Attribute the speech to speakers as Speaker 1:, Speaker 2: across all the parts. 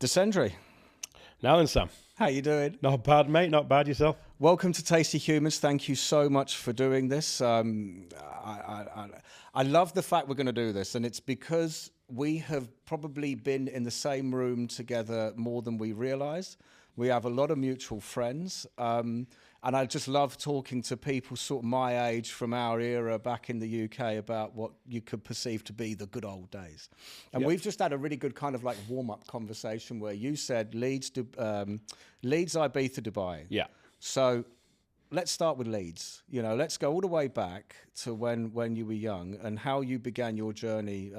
Speaker 1: Da Sendri,
Speaker 2: Now then, Sam.
Speaker 1: how you doing?
Speaker 2: Not bad, mate. Not bad yourself.
Speaker 1: Welcome to Tasty Humans. Thank you so much for doing this. I love the fact we're going to do this, and it's because we have probably been in the same room together more than we realise. We have a lot of mutual friends, and I just love talking to people sort of my age from our era back in the UK about what you could perceive to be the good old days. And we've just had a really good kind of like warm-up conversation where you said Leeds, Ibiza, Dubai.
Speaker 2: Yeah.
Speaker 1: So let's start with Leeds. You know, let's go all the way back to when you were young and how you began your journey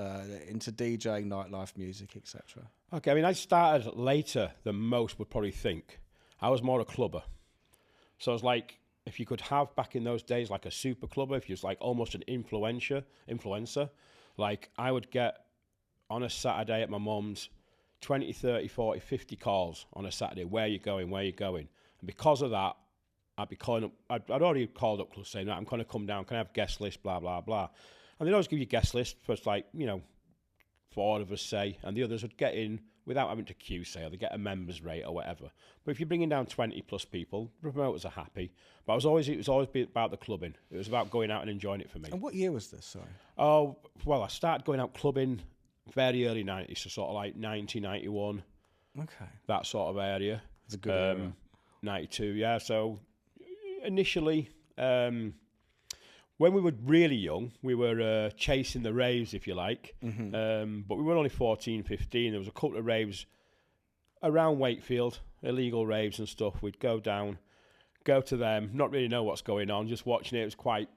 Speaker 1: into DJing, nightlife, music, etc.
Speaker 2: Okay, I mean, I started later than most would probably think. I was more a clubber. So I was like, if you could have back in those days like a super clubber, if you was like almost an influencer, like I would get on a Saturday at my mum's 20, 30, 40, 50 calls on a Saturday. Where you going? Where you going? And because of that, I'd be calling up. I'd already called up saying, I'm going to come down. Can I have guest list? Blah, blah, blah. And they'd always give you guest list for like, 4 of us, say, and the others would get in without having to queue, say, or they get a member's rate or whatever. But if you're bringing down 20 plus people, the promoters are happy. But it was always about the clubbing. It was about going out and enjoying it for me.
Speaker 1: And what year was this, sorry?
Speaker 2: Oh, well, I started going out clubbing very early 90s, so sort of like 1991.
Speaker 1: Okay.
Speaker 2: That sort of area.
Speaker 1: It's a good era.
Speaker 2: 92, yeah. So initially, when we were really young, we were chasing the raves, if you like. Mm-hmm. But we were only 14, 15. There was a couple of raves around Wakefield, illegal raves and stuff. We'd go down, go to them, not really know what's going on, just watching it. It was quite,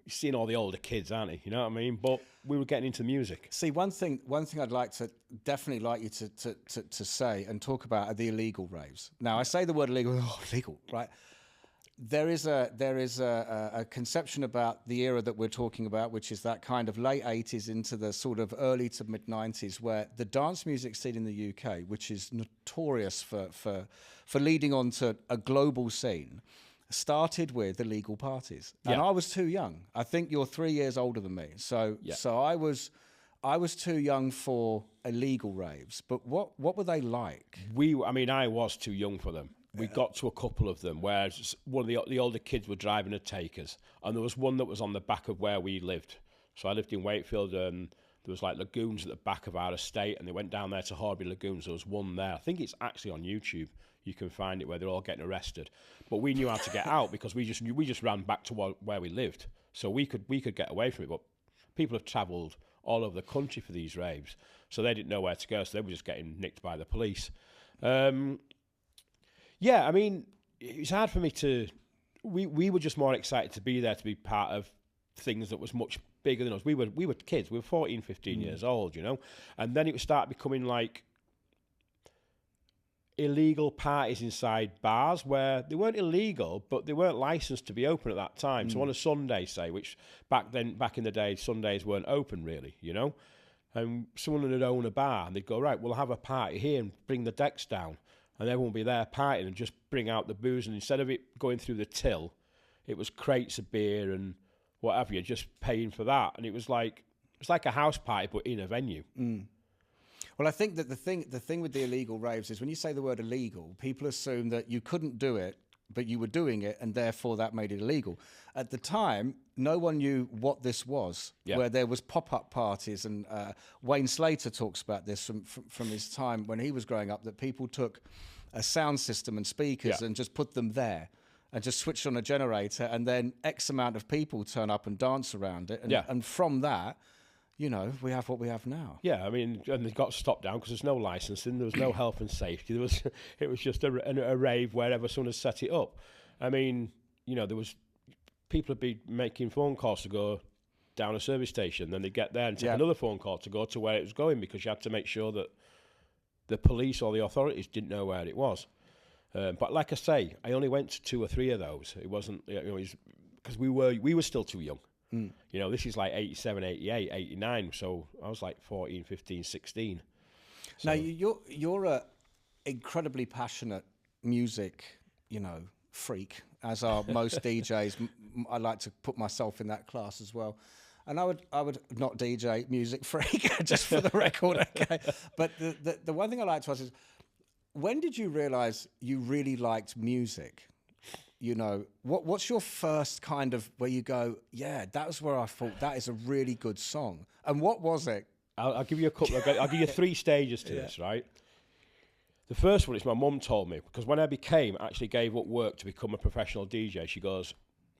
Speaker 2: seeing all the older kids, aren't you? You know what I mean? But we were getting into music.
Speaker 1: See, one thing I'd like to definitely like you to say and talk about are the illegal raves. Now, I say the word illegal, illegal, right? There is a conception about the era that we're talking about, which is that kind of late 80s into the sort of early to mid 90s, where the dance music scene in the UK, which is notorious for leading on to a global scene, started with illegal parties. Yeah. And I was too young. I think you're 3 years older than me. So I was too young for illegal raves. But what were they like?
Speaker 2: I was too young for them. We got to a couple of them where one of the older kids were driving a Takers, and there was one that was on the back of where we lived. So I lived in Wakefield, and there was like lagoons at the back of our estate, and they went down there to Horby Lagoons. There was one there. I think it's actually on YouTube. You can find it where they're all getting arrested. But we knew how to get out because we just ran back to where we lived, so we could get away from it. But people have travelled all over the country for these raves, so they didn't know where to go. So they were just getting nicked by the police. Yeah, I mean, it's hard for me to... We were just more excited to be there, to be part of things that was much bigger than us. We were kids. We were 14, 15 years old, And then it would start becoming like illegal parties inside bars where they weren't illegal, but they weren't licensed to be open at that time. So on a Sunday, say, which back in the day, Sundays weren't open really, And someone would own a bar and they'd go, right, we'll have a party here and bring the decks down. And everyone would be there partying and just bring out the booze. And instead of it going through the till, it was crates of beer and whatever. You're just paying for that. And it was like a house party, but in a venue.
Speaker 1: Well, I think that the thing with the illegal raves is when you say the word illegal, people assume that you couldn't do it, but you were doing it, and therefore that made it illegal. At the time, no one knew what this was, where there was pop-up parties, and Wayne Slater talks about this from his time when he was growing up, that people took a sound system and speakers and just put them there and just switched on a generator, and then X amount of people turn up and dance around it, and from that, we have what we have now.
Speaker 2: Yeah, I mean, and they got stopped down because there's no licensing, there was no health and safety. It was just a rave wherever someone had set it up. I mean, there was people would be making phone calls to go down a service station, then they get there and take another phone call to go to where it was going, because you had to make sure that the police or the authorities didn't know where it was. But like I say, I only went to 2 or 3 of those. It wasn't, because we were still too young. This is like 87, 88, 89. So I was like 14, 15, 16. So.
Speaker 1: Now, you're a incredibly passionate music, freak, as are most DJs. I like to put myself in that class as well. And I would not DJ Music Freak, just for the record, okay? But the one thing I like to ask is, when did you realize you really liked music? You know, what's your first kind of, where you go, yeah, that was where I thought that is a really good song. And what was it?
Speaker 2: I'll give you a couple. I'll give you 3 stages to this, right? The first one is my mum told me, because when I actually gave up work to become a professional DJ, she goes,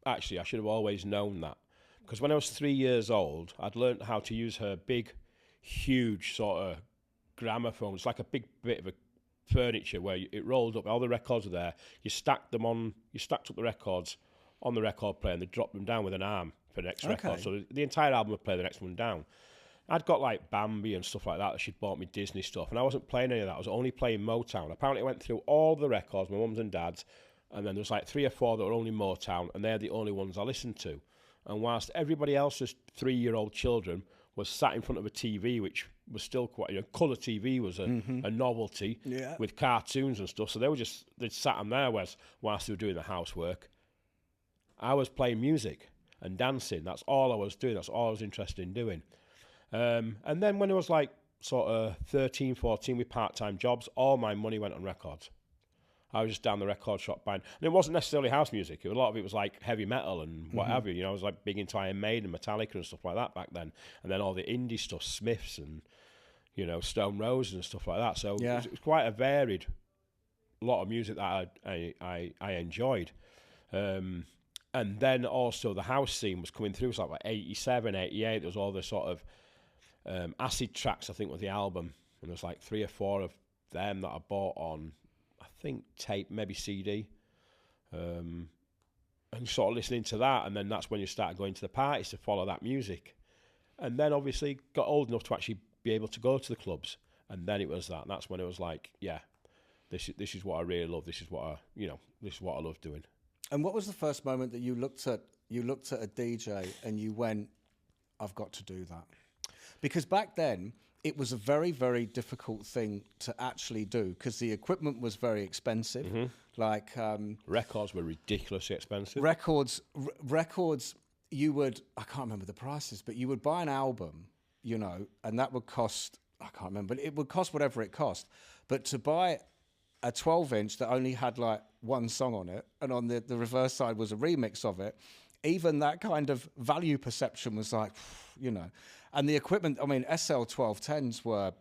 Speaker 2: actually, I should have always known that. Because when I was 3 years old, I'd learned how to use her big, huge sort of gramophone. It's like a big bit of a furniture where it rolled up, all the records are there. You stacked up the records on the record player and they dropped them down with an arm for the next record. So the entire album would play the next one down. I'd got like Bambi and stuff like that she'd bought me Disney stuff, and I wasn't playing any of that. I was only playing Motown. Apparently I went through all the records, my mum's and dad's, and then there was like 3 or 4 that were only Motown, and they're the only ones I listened to. And whilst everybody else's 3-year-old children was sat in front of a TV, which was still quite, colour TV was a novelty with cartoons and stuff, so they'd sat on there whilst they were doing the housework. I was playing music and dancing. That's all I was doing. That's all I was interested in doing. And then when I was like sort of 13, 14 with part-time jobs, all my money went on records. I was just down the record shop buying, and it wasn't necessarily house music. A lot of it was like heavy metal and what have you. I was like big into Iron Maiden and Metallica and stuff like that back then. And then all the indie stuff, Smiths and, Stone Roses and stuff like that. So it was quite a varied lot of music that I enjoyed. And then also the house scene was coming through. It was like 87, 88. There was all the sort of acid tracks, I think, was the album. And there was like 3 or 4 of them that I bought on, I think, tape, maybe CD. And sort of listening to that. And then that's when you started going to the parties to follow that music. And then obviously got old enough to actually be able to go to the clubs. And then it was that. And that's when it was like, yeah, this is what I really love. This is what I love doing.
Speaker 1: And what was the first moment that you looked at a DJ and you went, I've got to do that? Because back then it was a very, very difficult thing to actually do because the equipment was very expensive. Like
Speaker 2: records were ridiculously expensive.
Speaker 1: Records. You would, I can't remember the prices, but you would buy an album, and that would cost, I can't remember, but it would cost whatever it cost. But to buy a 12-inch that only had like one song on it, and on the reverse side was a remix of it, even that kind of value perception was like, And the equipment, I mean, SL 1210s were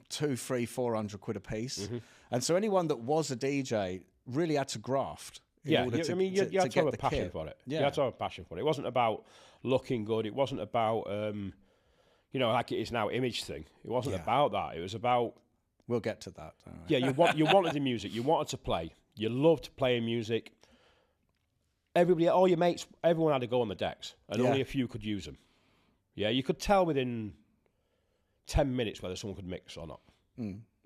Speaker 1: 200, 300, 400 quid a piece. And so anyone that was a DJ really had to graft.
Speaker 2: You had to have a passion for it. You had to have a passion for it. It wasn't about looking good. It wasn't about, like it is now, image thing. It wasn't about that. It was about...
Speaker 1: We'll get to that.
Speaker 2: Yeah, you wanted the music. You wanted to play. You loved playing music. All your mates, everyone had to go on the decks, and only a few could use them. Yeah, you could tell within 10 minutes whether someone could mix or not.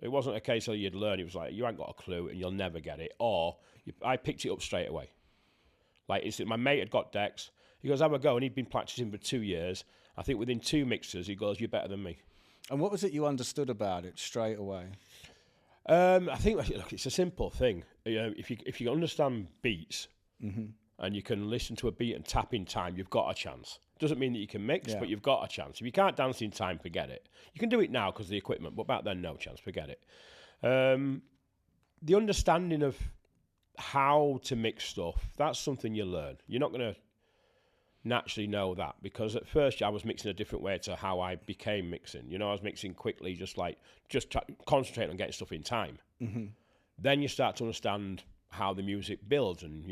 Speaker 2: It wasn't a case of you'd learn. It was like, you ain't got a clue and you'll never get it. Or I picked it up straight away. Like, my mate had got decks. He goes, have a go. And he'd been practicing for 2 years. I think within 2 mixes, he goes, you're better than me.
Speaker 1: And what was it you understood about it straight away?
Speaker 2: I think, look, it's a simple thing. If you understand beats and you can listen to a beat and tap in time, you've got a chance. Doesn't mean that you can mix, but you've got a chance. If you can't dance in time, forget it. You can do it now because of the equipment, but back then, no chance, forget it. The understanding of how to mix stuff, that's something you learn. You're not going to naturally know that, because at first I was mixing a different way to how I became mixing. I was mixing quickly, just concentrating on getting stuff in time. Then you start to understand how the music builds, and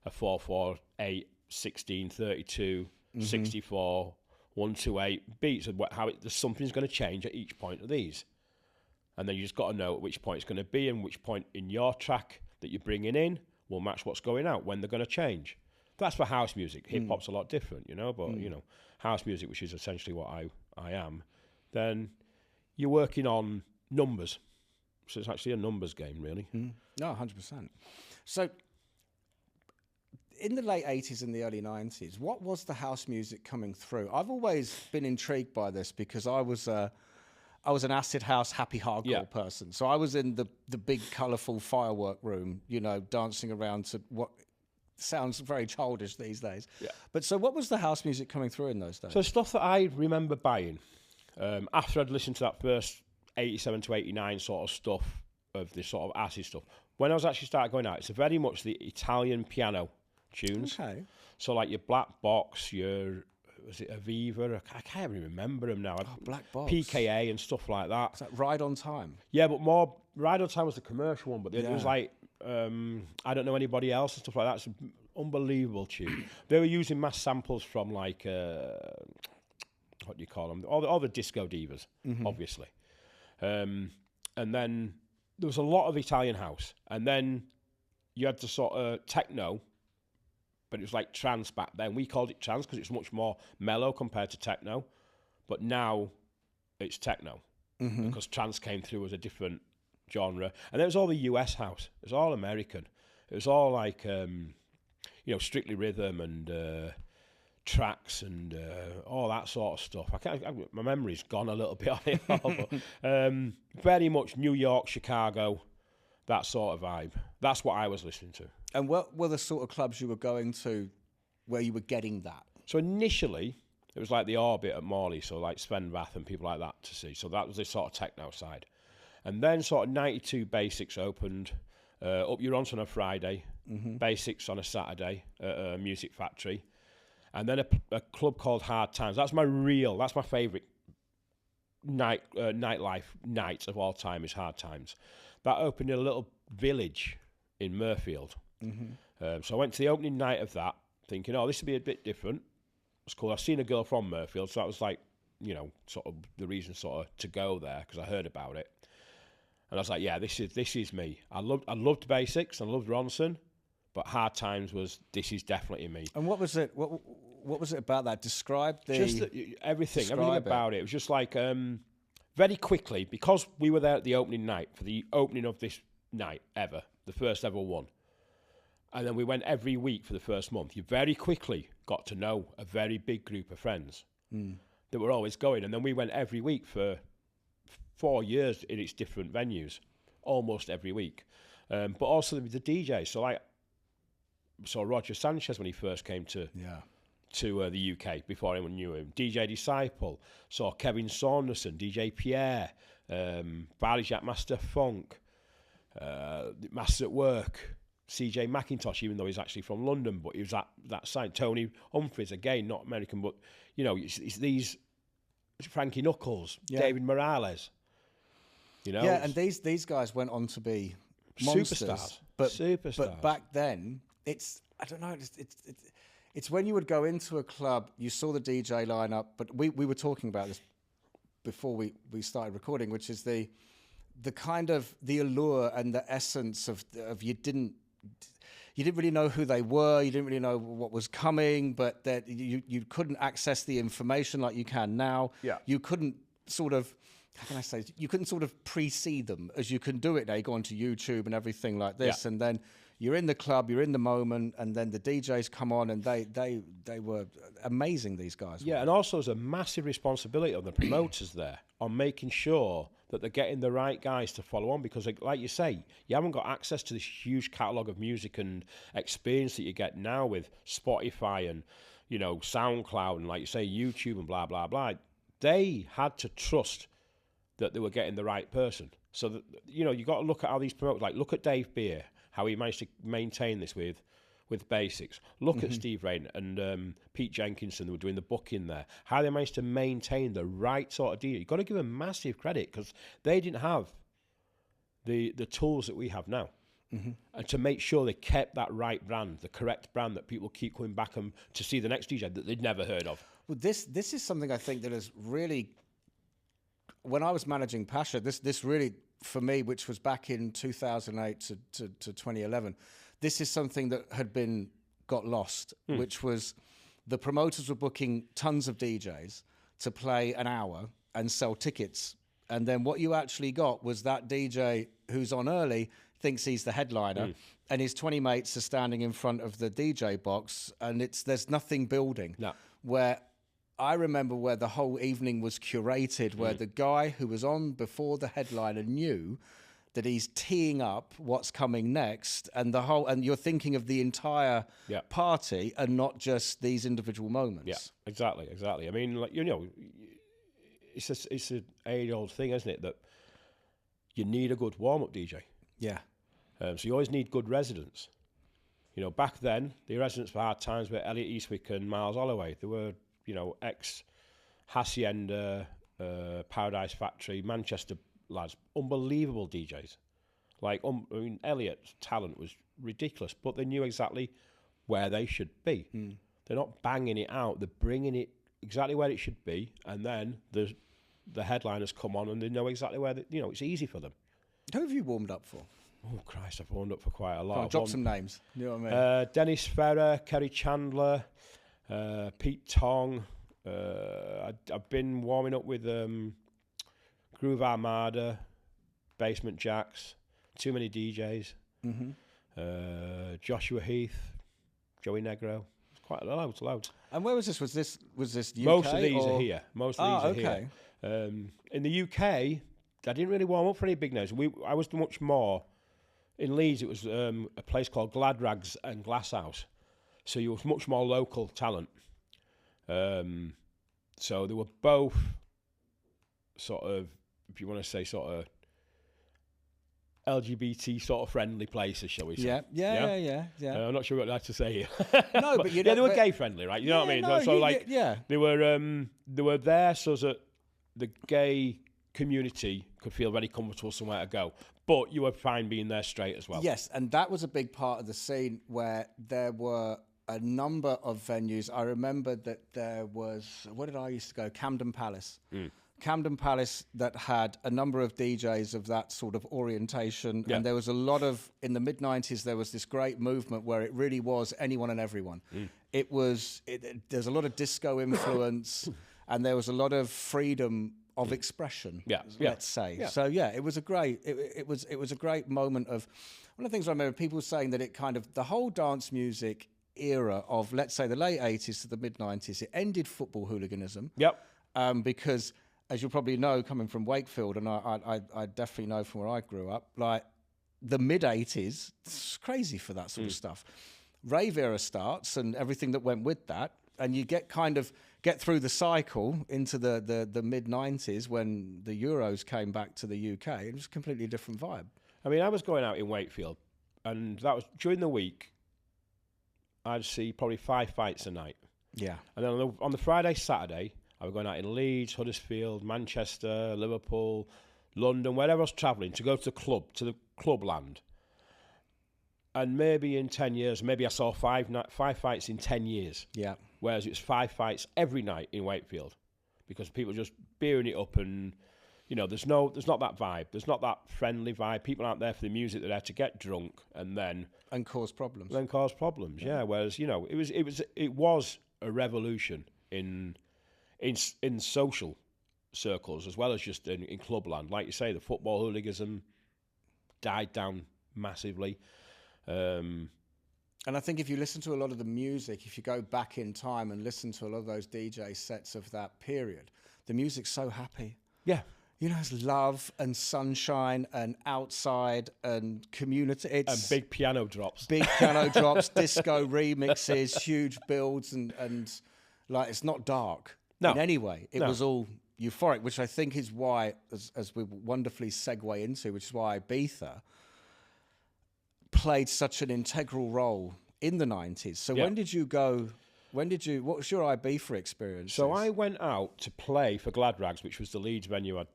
Speaker 2: a 4/4, 8, 16, 32, 64, 128 beats, and how something's going to change at each point of these. And then you just got to know at which point it's going to be, and which point in your track that you're bringing in will match what's going out, when they're going to change. That's for house music. Hip hop's a lot different, but house music, which is essentially what I am, then you're working on numbers. So it's actually a numbers game, really.
Speaker 1: No, 100%. So in the late 80s and the early 90s, what was the house music coming through? I've always been intrigued by this because I was an acid house, happy hardcore person. So I was in the big, colourful firework room, dancing around to what sounds very childish these days.
Speaker 2: Yeah.
Speaker 1: But so what was the house music coming through in those days?
Speaker 2: So stuff that I remember buying after I'd listened to that first 87 to 89 sort of stuff, of this sort of acid stuff, when I was actually started going out, it's very much the Italian piano tunes.
Speaker 1: Okay.
Speaker 2: So like your Black Box, your, was it Aviva? I can't even remember them now.
Speaker 1: Black Box.
Speaker 2: PKA and stuff like that.
Speaker 1: Is that Ride on Time?
Speaker 2: Yeah, but more Ride on Time was the commercial one, but there was
Speaker 1: Yeah.
Speaker 2: like I don't know anybody else and stuff like that. It's an unbelievable tune. They were using mass samples from like what do you call them? All the disco divas, obviously. And then there was a lot of Italian house, and then you had the sort of techno, but it was like trance back then. We called it trance because it's much more mellow compared to techno, but now it's techno because trance came through as a different genre. And there was all the US house. It was all American. It was all like, Strictly Rhythm and tracks and all that sort of stuff. My memory's gone a little bit on it all, but very much New York, Chicago, that sort of vibe. That's what I was listening to.
Speaker 1: And what were the sort of clubs you were going to where you were getting that?
Speaker 2: So initially, it was like the Orbit at Morley, so like Sven Vath and people like that to see. So that was the sort of techno side. And then sort of 92 Basics opened, Up Your Once on a Friday, Basics on a Saturday at a Music Factory. And then a club called Hard Times. That's my favourite nightlife night of all time is Hard Times. That opened in a little village in Murfield. So I went to the opening night of that, thinking, this would be a bit different. It's cool. I've seen a girl from Murfield, so that was like, sort of the reason sort of to go there because I heard about it. And I was like, yeah, this is me. I loved Basics, I loved Ronson, but Hard Times this is definitely me.
Speaker 1: And what was it? What was it about that? Describe
Speaker 2: everything about it. It was just like very quickly, because we were there at the opening night for the opening of this night ever, the first ever one. And then we went every week for the first month. You very quickly got to know a very big group of friends that were always going. And then we went every week for 4 years in its different venues, almost every week. But also the DJ. So like, saw Roger Sanchez when he first came to the UK before anyone knew him. DJ Disciple, saw Kevin Saunderson, DJ Pierre, Barley Jack Master Funk, Masters at Work, CJ McIntosh, even though he's actually from London, but he was that side. Tony Humphries, again, not American, but it's these Frankie Knuckles, David Morales.
Speaker 1: Yeah, and these guys went on to be monsters.
Speaker 2: Superstars.
Speaker 1: But back then, I don't know, it's when you would go into a club, you saw the DJ lineup, but we were talking about this before we started recording, which is the kind of the allure and the essence of you didn't really know who they were, you didn't really know what was coming, but that you couldn't access the information like you can now.
Speaker 2: Yeah.
Speaker 1: You couldn't sort of, how can I say, you couldn't sort of precede them as you can do it now. You go onto YouTube and everything like this, and then you're in the club, you're in the moment, and then the DJs come on, and they were amazing, these guys.
Speaker 2: Yeah, and also there's a massive responsibility on the promoters there on making sure that they're getting the right guys to follow on, because like you say, you haven't got access to this huge catalogue of music and experience that you get now with Spotify and, SoundCloud and, like you say, YouTube and blah, blah, blah. They had to trust that they were getting the right person. So, that, you got to look at how these promoters, like look at Dave Beer, how he managed to maintain this with Basics. Look at Steve Rain and Pete Jenkinson, who were doing the booking there. How they managed to maintain the right sort of deal. You've got to give them massive credit, because they didn't have the tools that we have now. And to make sure they kept that right brand, the correct brand that people keep coming back to see the next DJ that they'd never heard of.
Speaker 1: Well, this is something I think that is really, when I was managing Pasha, this really, for me, which was back in 2008 to 2011, this is something that had got lost, which was the promoters were booking tons of DJs to play an hour and sell tickets. And then what you actually got was that DJ who's on early thinks he's the headliner, and his 20 mates are standing in front of the DJ box, and there's nothing building.
Speaker 2: No.
Speaker 1: Where I remember where the whole evening was curated, where the guy who was on before the headliner knew that he's teeing up what's coming next, and you're thinking of the entire party and not just these individual moments.
Speaker 2: Yeah, exactly. I mean, like, it's an age-old thing, isn't it, that you need a good warm-up DJ.
Speaker 1: Yeah.
Speaker 2: So you always need good residents. Back then, the residents for Hard Times were Elliot Eastwick and Miles Holloway. There were, ex-Hacienda, Paradise Factory, Manchester lads, unbelievable DJs. Elliot's talent was ridiculous, but they knew exactly where they should be. They're not banging it out; they're bringing it exactly where it should be, and then the headliners come on, and they know exactly where. It's easy for them.
Speaker 1: Who have you warmed up for?
Speaker 2: Oh Christ, I've warmed up for quite a lot.
Speaker 1: On, drop some names. You know what I mean?
Speaker 2: Dennis Ferrer, Kerry Chandler, Pete Tong. I've been warming up with Groove Armada, Basement Jacks, Too Many DJs, Joshua Heath, Joey Negro. Quite loads.
Speaker 1: And where was this? Was this UK?
Speaker 2: Most of these are here.
Speaker 1: Okay.
Speaker 2: In the UK, I didn't really warm up for any big names. I was much more in Leeds. It was a place called Glad Rags and Glasshouse, so you was much more local talent. So they were both sort of, if you want to say, sort of LGBT sort of friendly places, shall we say?
Speaker 1: Yeah.
Speaker 2: I'm not sure what I have to say here.
Speaker 1: No, but
Speaker 2: they were gay friendly, right? You know what I mean? They were there so that the gay community could feel very comfortable somewhere to go, but you were fine being there straight as well.
Speaker 1: Yes, and that was a big part of the scene where there were a number of venues. I remember that there was, where did I used to go? Camden Palace. Camden Palace that had a number of DJs of that sort of orientation. And there was a lot of, in the mid-90s, there was this great movement where it really was anyone and everyone. There's a lot of disco influence and there was a lot of freedom of expression, let's say. So it was a great, it was a great moment of, one of the things I remember people saying that it kind of, the whole dance music era of, let's say, the late 80s to the mid-90s, it ended football hooliganism. Because, as you'll probably know, coming from Wakefield, and I definitely know from where I grew up, like the mid-80s, it's crazy for that sort of stuff. Rave era starts and everything that went with that, and you get through the cycle into the mid-90s when the Euros came back to the UK. It was a completely different vibe.
Speaker 2: I mean, I was going out in Wakefield, and that was during the week. I'd see probably 5 fights a night. Yeah. And then on the Friday, Saturday, I was going out in Leeds, Huddersfield, Manchester, Liverpool, London, wherever I was travelling to go to the clubland. And maybe in 10 years, maybe I saw five fights in 10 years. Yeah. Whereas it was 5 fights every night in Wakefield because people just beering it up and, there's not that vibe. There's not that friendly vibe. People aren't there for the music. They're there to get drunk and
Speaker 1: cause problems.
Speaker 2: Yeah. Whereas, it was a revolution in social circles as well as just in clubland. Like you say, the football hooliganism died down massively.
Speaker 1: And I think if you listen to a lot of the music, if you go back in time and listen to a lot of those DJ sets of that period, the music's so happy.
Speaker 2: Yeah.
Speaker 1: It's love and sunshine and outside and community.
Speaker 2: And big piano drops.
Speaker 1: Disco remixes, huge builds, and like it's not dark in any way. It was all euphoric, which I think is why, as we wonderfully segue into, which is why Ibiza played such an integral role in the 90s. So when did you go? What was your Ibiza experience?
Speaker 2: So I went out to play for Glad Rags, which was the Leeds venue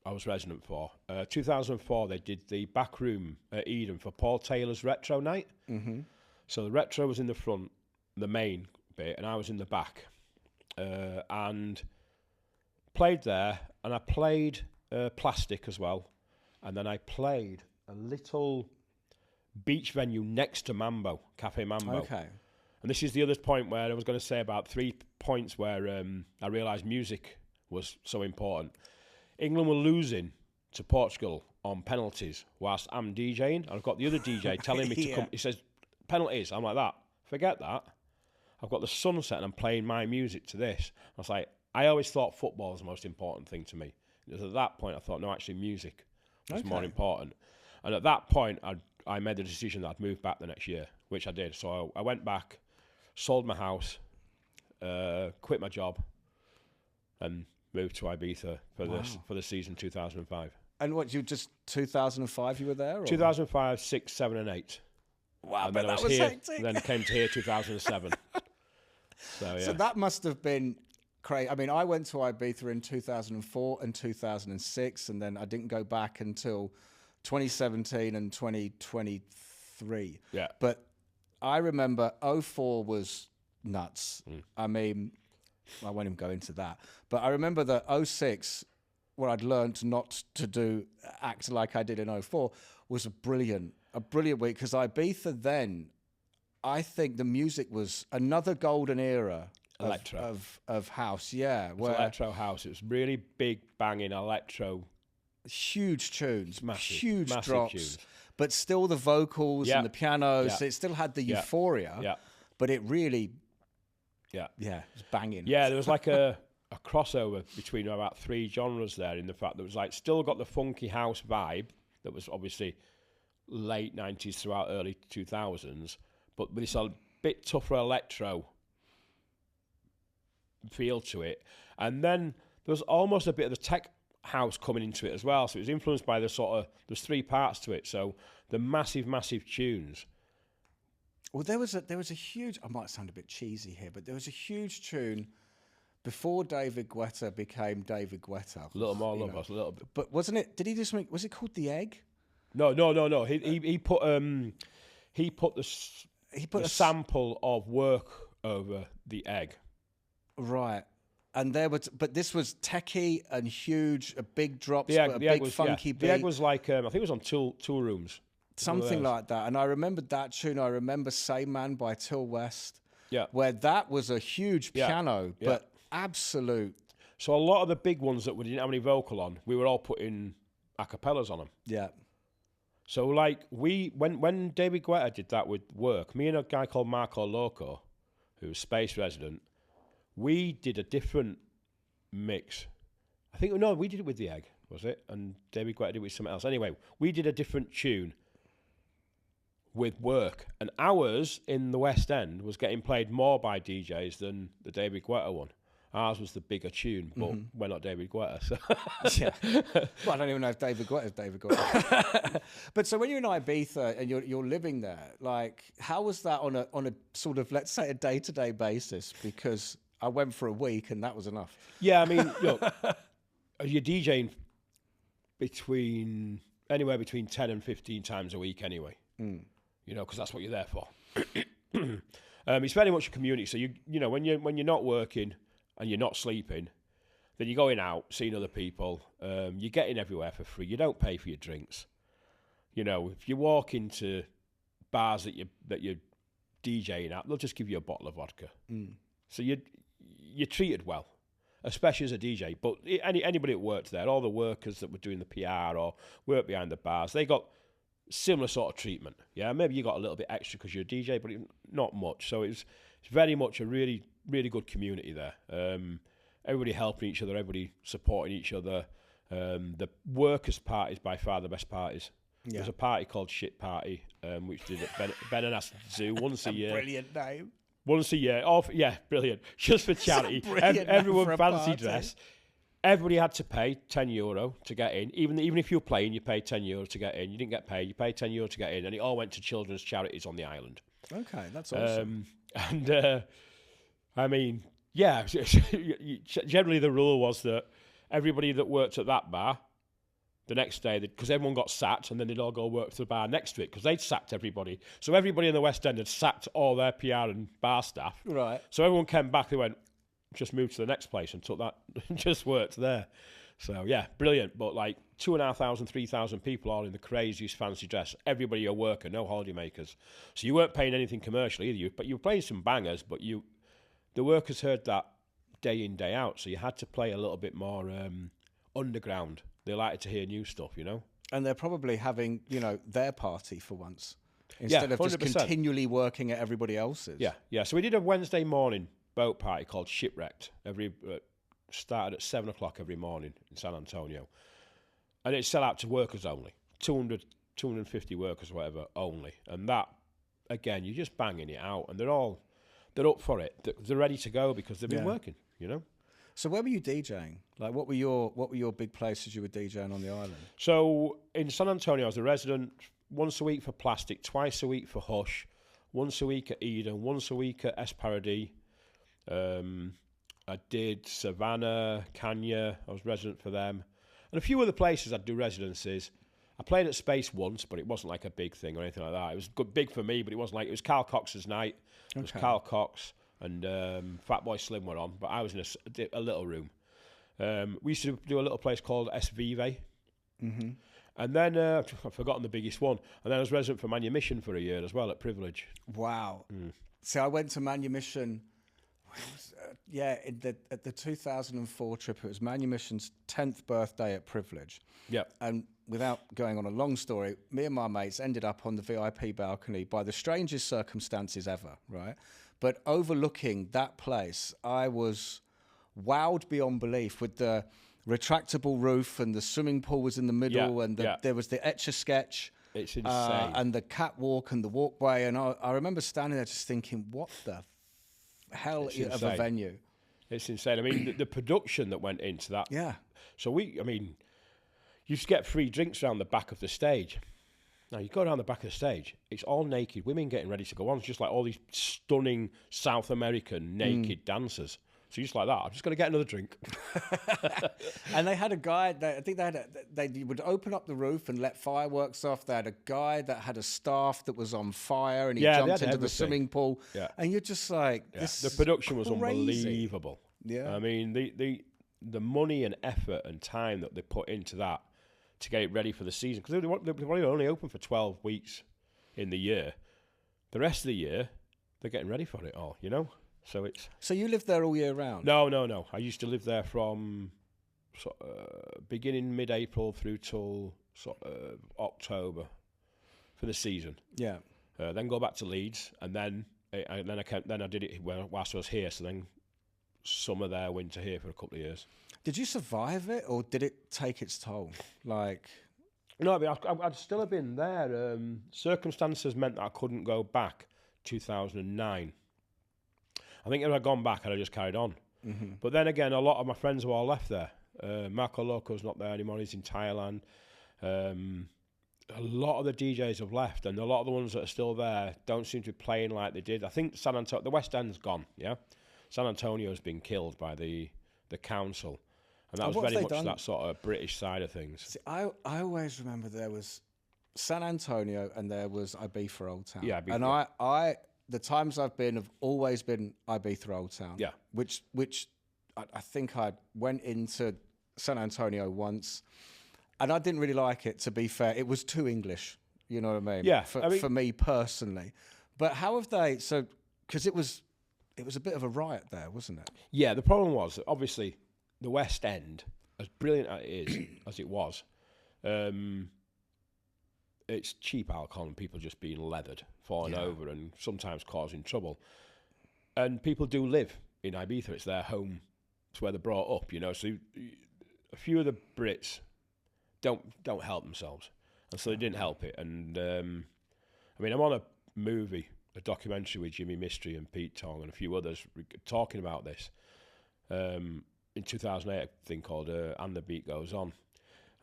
Speaker 2: I was resident for. 2004, they did the back room at Eden for Paul Taylor's Retro Night. Mm-hmm. So the Retro was in the front, the main bit, and I was in the back. And played there, and I played Plastic as well. And then I played a little beach venue next to Mambo, Cafe Mambo.
Speaker 1: Okay.
Speaker 2: And this is the other point where I was going to say about 3 points where I realised music was so important. England were losing to Portugal on penalties whilst I'm DJing. And I've got the other DJ telling me to come. He says, penalties. I'm like, that. Forget that. I've got the sunset and I'm playing my music to this. I was like, I always thought football was the most important thing to me. Because at that point, I thought, no, actually music was more important. And at that point, I made the decision that I'd move back the next year, which I did. So I went back, sold my house, quit my job, and moved to Ibiza for the season 2005.
Speaker 1: And what, you just 2005 you were there? Or?
Speaker 2: 2005, 6, 7, and 8.
Speaker 1: Wow,
Speaker 2: And
Speaker 1: but
Speaker 2: then I
Speaker 1: that
Speaker 2: was
Speaker 1: was
Speaker 2: here,
Speaker 1: hectic.
Speaker 2: then came to here 2007. So, yeah.
Speaker 1: So that must have been crazy. I mean, I went to Ibiza in 2004 and 2006, and then I didn't go back until 2017 and 2023.
Speaker 2: Yeah.
Speaker 1: But I remember 04 was nuts. I mean, I won't even go into that. But I remember that 06, where I'd learned not to act like I did in 04, was a brilliant week, because Ibiza then, I think the music was another golden era of house. Yeah.
Speaker 2: It was electro house. It was really big, banging electro.
Speaker 1: Huge tunes,
Speaker 2: Massive
Speaker 1: drops,
Speaker 2: tunes.
Speaker 1: but still the vocals and the pianos.
Speaker 2: Yeah.
Speaker 1: It still had the euphoria,
Speaker 2: Yeah.
Speaker 1: but it really,
Speaker 2: Yeah.
Speaker 1: it was banging.
Speaker 2: Yeah, there was like a crossover between about 3 genres there, in the fact that it was like still got the funky house vibe that was obviously late 90s throughout early 2000s, but with this a bit tougher electro feel to it. And then there was almost a bit of the tech house coming into it as well, so it was influenced by the sort of, there's 3 parts to it, so the massive tunes.
Speaker 1: Well, there was a huge, I might sound a bit cheesy here, but there was a huge tune before David Guetta became David Guetta.
Speaker 2: A little more love us, a little bit.
Speaker 1: But wasn't it, did he just make, was it called The Egg?
Speaker 2: No. He put the sample of Work over The Egg.
Speaker 1: Right. And but this was techie and huge, a big drops,
Speaker 2: The Egg,
Speaker 1: but a
Speaker 2: the
Speaker 1: big
Speaker 2: Egg was,
Speaker 1: funky beat.
Speaker 2: The Egg was like, I think it was on Tool Rooms.
Speaker 1: Something like that. And I remembered that tune. I remember Say Man by Till West.
Speaker 2: Yeah.
Speaker 1: Where that was a huge piano, but absolute.
Speaker 2: So a lot of the big ones that we didn't have any vocal on, we were all putting a cappellas on them.
Speaker 1: Yeah.
Speaker 2: So like when David Guetta did that with Work, me and a guy called Marco Loco, who's Space Resident, we did a different mix. I think, no, we did it with The Egg, was it? And David Guetta did it with something else. Anyway, we did a different tune with Work, and ours in the West End was getting played more by DJs than the David Guetta one. Ours was the bigger tune, but we're not David Guetta. So.
Speaker 1: Yeah. Well, I don't even know if David Guetta is David Guetta. But so when you're in Ibiza and you're living there, like, how was that on a sort of, let's say, a day-to-day basis? Because I went for a week and that was enough.
Speaker 2: Yeah, I mean, look, you're DJing anywhere between 10 and 15 times a week anyway. You know, because that's what you're there for. It's very much a community. So you know, when you're not working and you're not sleeping, then you're going out, seeing other people. You're getting everywhere for free. You don't pay for your drinks. You know, if you walk into bars that you're DJing at, they'll just give you a bottle of vodka. So you're treated well, especially as a DJ. But anybody that worked there, all the workers that were doing the PR or work behind the bars, they got similar sort of treatment. Yeah, maybe you got a little bit extra because you're a DJ, but not much. So it's very much a really, really good community there. Everybody helping each other, everybody supporting each other. The workers' party is by far the best parties. Yeah. There's a party called Shit Party, which did at Ben and Aston Zoo once a year.
Speaker 1: Brilliant name.
Speaker 2: Once a year. Oh, yeah, brilliant. Just for charity. Everyone fancy dress. Everybody had to pay €10 to get in. Even if you were playing, you paid €10 to get in. You didn't get paid. You paid €10 to get in, and it all went to children's charities on the island.
Speaker 1: Okay, that's awesome.
Speaker 2: I mean, yeah. Generally, the rule was that everybody that worked at that bar, the next day, because everyone got sacked, and then they'd all go work to the bar next to it because they'd sacked everybody. So everybody in the West End had sacked all their PR and bar staff.
Speaker 1: Right.
Speaker 2: So everyone came back. They went, just moved to the next place and took that, just worked there. So, yeah, brilliant. But like 2,500, 3,000 people all in the craziest fancy dress. Everybody a worker, no holiday makers. So you weren't paying anything commercially either. But you were playing some bangers, but the workers heard that day in, day out. So you had to play a little bit more underground. They liked to hear new stuff, you know?
Speaker 1: And they're probably having, their party for once. Instead of just
Speaker 2: 100%.
Speaker 1: continually working at everybody else's.
Speaker 2: Yeah. So we did a Wednesday morning boat party called Shipwrecked. Started at 7 o'clock every morning in San Antonio. And it sell out to workers only. 200 250 workers or whatever only. And that, again, you're just banging it out. And they're up for it. They're ready to go because they've been working, you know?
Speaker 1: So where were you DJing? Like, what were your big places you were DJing on the island?
Speaker 2: So in San Antonio, I was a resident once a week for Plastic, twice a week for Hush, once a week at Eden, once a week at S Paradis. I did Savannah, Kenya. I was resident for them. And a few other places I'd do residencies. I played at Space once, but it wasn't like a big thing or anything like that. It was big for me, but it wasn't like... It was Carl Cox's night. It was Carl Cox and Fatboy Slim were on, but I was in a little room. We used to do a little place called S Vive. Mm-hmm. And then, I've forgotten the biggest one. And then I was resident for Manumission for a year as well at Privilege.
Speaker 1: Wow. So I went to Manumission... at the 2004 trip, it was Manumission's 10th birthday at Privilege.
Speaker 2: Yeah.
Speaker 1: And without going on a long story, me and my mates ended up on the VIP balcony by the strangest circumstances ever, right? But overlooking that place, I was wowed beyond belief with the retractable roof, and the swimming pool was in the middle, and there was the Etch-a-Sketch.
Speaker 2: It's insane.
Speaker 1: And the catwalk and the walkway. And I remember standing there just thinking, what the hell of a venue.
Speaker 2: It's insane. I mean, the production that went into that.
Speaker 1: Yeah.
Speaker 2: So you used to get free drinks around the back of the stage. Now, you go down the back of the stage, it's all naked women getting ready to go on. It's just like all these stunning South American naked dancers. So you're just like that, I'm just going to get another drink.
Speaker 1: And they had a guy, they would open up the roof and let fireworks off. They had a guy that had a staff that was on fire, and he jumped into the swimming pool. Yeah. And you're just like, this
Speaker 2: the production was
Speaker 1: crazy.
Speaker 2: Unbelievable.
Speaker 1: Yeah.
Speaker 2: I mean, the money and effort and time that they put into that to get it ready for the season, because they were only open for 12 weeks in the year. The rest of the year, they're getting ready for it all, you know? So
Speaker 1: you lived there all year round?
Speaker 2: No. I used to live there from beginning mid-April through till October for the season.
Speaker 1: Yeah.
Speaker 2: Then go back to Leeds, and then I did it whilst I was here. So then summer there, winter here for a couple of years.
Speaker 1: Did you survive it, or did it take its toll? Like,
Speaker 2: no, I mean, I'd still have been there. Circumstances meant that I couldn't go back. 2009. I think if I'd gone back, I'd have just carried on. Mm-hmm. But then again, a lot of my friends have all left there. Marco Loco's not there anymore. He's in Thailand. A lot of the DJs have left, and a lot of the ones that are still there don't seem to be playing like they did. I think the West End's gone, yeah? San Antonio's been killed by the council. And that was very much that sort of British side of things.
Speaker 1: See, I always remember there was San Antonio and there was Ibiza Old Town. Yeah, Ibiza. And I the times I've been have always been Ibiza Old Town. Yeah. Which I think I went into San Antonio once, and I didn't really like it, to be fair. It was too English, you know what I mean?
Speaker 2: Yeah.
Speaker 1: For me personally. But how have they, because it was a bit of a riot there, wasn't it?
Speaker 2: Yeah, the problem was that obviously the West End, as brilliant as it is, as it was, it's cheap alcohol and people just being leathered, falling over and sometimes causing trouble. And people do live in Ibiza. It's their home. It's where they're brought up, you know. So a few of the Brits don't help themselves. And so they didn't help it. And, I mean, I'm on a documentary with Jimmy Mystery and Pete Tong and a few others talking about this. In 2008, a thing called And the Beat Goes On.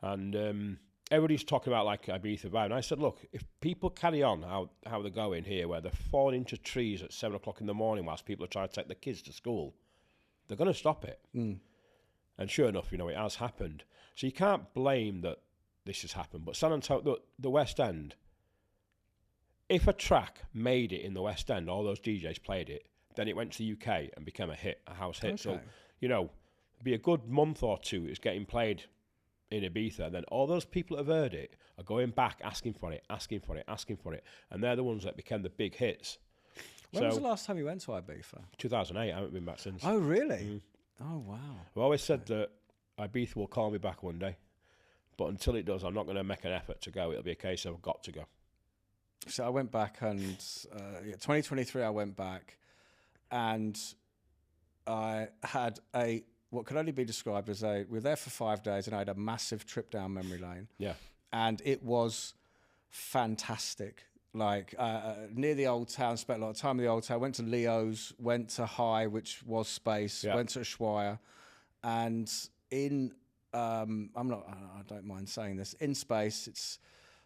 Speaker 2: And everybody's talking about like Ibiza vibe. And I said, look, if people carry on how they're going here, where they're falling into trees at 7 o'clock in the morning whilst people are trying to take their kids to school, they're going to stop it. Mm. And sure enough, you know, it has happened. So you can't blame that this has happened. But San Antonio, the West End, if a track made it in the West End, all those DJs played it, then it went to the UK and became a house hit. Okay. So, you know, it'd be a good month or two it's getting played in Ibiza, and then all those people that have heard it are going back asking for it, and they're the ones that became the big hits.
Speaker 1: When was the last time you went to Ibiza?
Speaker 2: 2008. I haven't been back since.
Speaker 1: Oh, really? Mm. Oh, wow.
Speaker 2: I've always said that Ibiza will call me back one day, but until it does, I'm not going to make an effort to go. It'll be a case of I've got to go.
Speaker 1: So I went back, and 2023 I went back, and I had what could only be described as we were there for 5 days, and I had a massive trip down memory lane. Yeah. And it was fantastic. Like near the old town, spent a lot of time in the old town. Went to Leo's, went to High, which was Space. Went to Ushuaia, and in I don't mind saying this. In Space, it's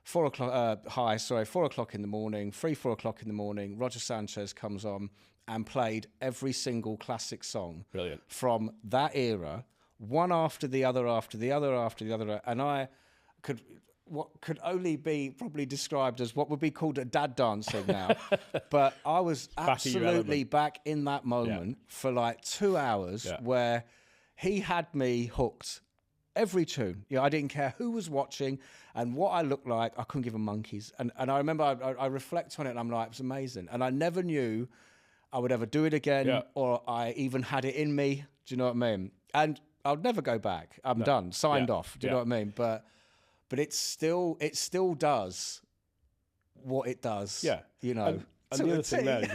Speaker 1: 4 o'clock. High, sorry, 4 o'clock in the morning. 4 o'clock in the morning. Roger Sanchez comes on and played every single classic song.
Speaker 2: Brilliant.
Speaker 1: From that era, one after the other, and I could. What could only be probably described as what would be called a dad dancing now. But I was absolutely back in that moment for like 2 hours where he had me hooked. Every tune. I didn't care who was watching and what I looked like. I couldn't give a monkeys. And I remember I reflect on it and I'm like, it was amazing. And I never knew I would ever do it again or I even had it in me. Do you know what I mean? And I'll never go back. I'm done. Signed off. Do you know what I mean? But it still does what it does. Yeah,
Speaker 2: And the other thing there,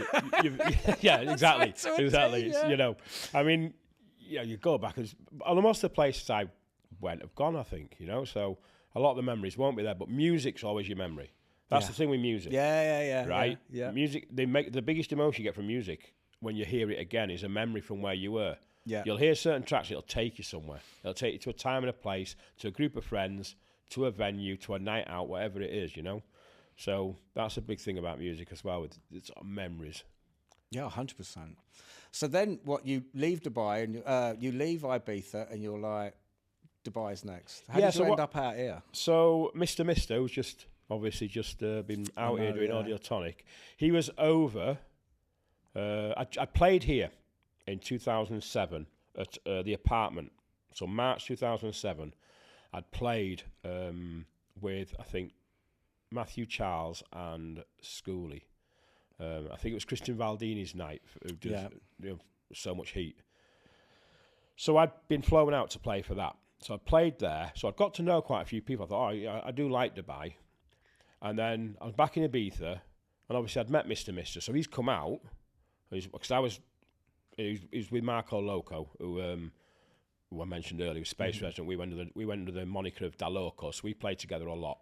Speaker 2: exactly. I mean, you go back and most of the places I went have gone. I think so a lot of the memories won't be there, but music's always your memory. That's the thing with music. Right. Yeah. Music. They make the biggest emotion you get from music when you hear it again is a memory from where you were. Yeah. You'll hear certain tracks. It'll take you somewhere. It'll take you to a time and a place, to a group of friends, to a venue, to a night out, whatever it is, So that's a big thing about music as well, with its memories.
Speaker 1: Yeah, 100%. So then you leave Dubai and you leave Ibiza and you're like, Dubai's next. How did you end up out here?
Speaker 2: So Mr. who's just been out here doing Audio Tonic, he was over. I played here in 2007 at the apartment. So March 2007. I'd played with, I think, Matthew Charles and Schooley. I think it was Christian Valdini's night, who did So Much Heat. So I'd been flown out to play for that. So I played there. So I'd got to know quite a few people. I thought, I do like Dubai. And then I was back in Ibiza, and obviously I'd met Mr. So he's come out, because he was with Marco Loco, who I mentioned earlier, Space Resident. We went under the moniker of Da Loco, so we played together a lot.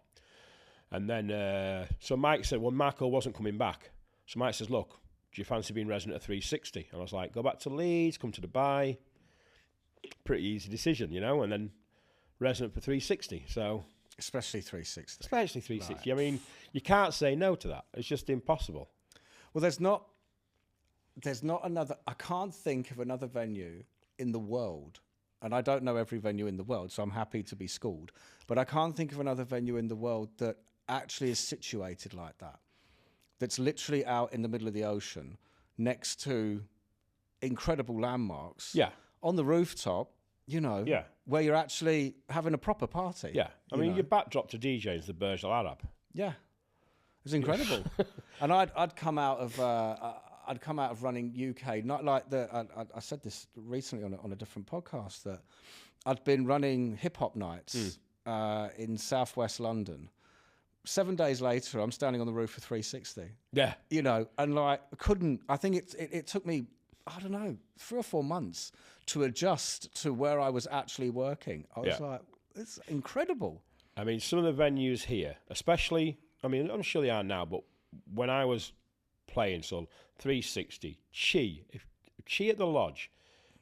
Speaker 2: And then, so Mike said, well, Marco wasn't coming back. So Mike says, look, do you fancy being resident at 360? And I was like, go back to Leeds, come to Dubai. Pretty easy decision, And then resident for 360. So
Speaker 1: especially 360.
Speaker 2: Right. I mean, you can't say no to that. It's just impossible.
Speaker 1: Well, there's not another. I can't think of another venue in the world. And I don't know every venue in the world, so I'm happy to be schooled. But I can't think of another venue in the world that actually is situated like that. That's literally out in the middle of the ocean, next to incredible landmarks.
Speaker 2: Yeah.
Speaker 1: On the rooftop, where you're actually having a proper party.
Speaker 2: Yeah. I mean, your backdrop to DJ is the Burj Al Arab.
Speaker 1: Yeah. It's incredible. And I'd come out of running UK, not like I said this recently on a different podcast, that I'd been running hip hop nights in southwest London. 7 days later, I'm standing on the roof of 360.
Speaker 2: Yeah.
Speaker 1: And like I think it took me, I don't know, 3 or 4 months to adjust to where I was actually working. I was like, it's incredible.
Speaker 2: I mean, some of the venues here, especially, I mean, I'm sure they are now, but when I was playing, so 360, Chi at the Lodge,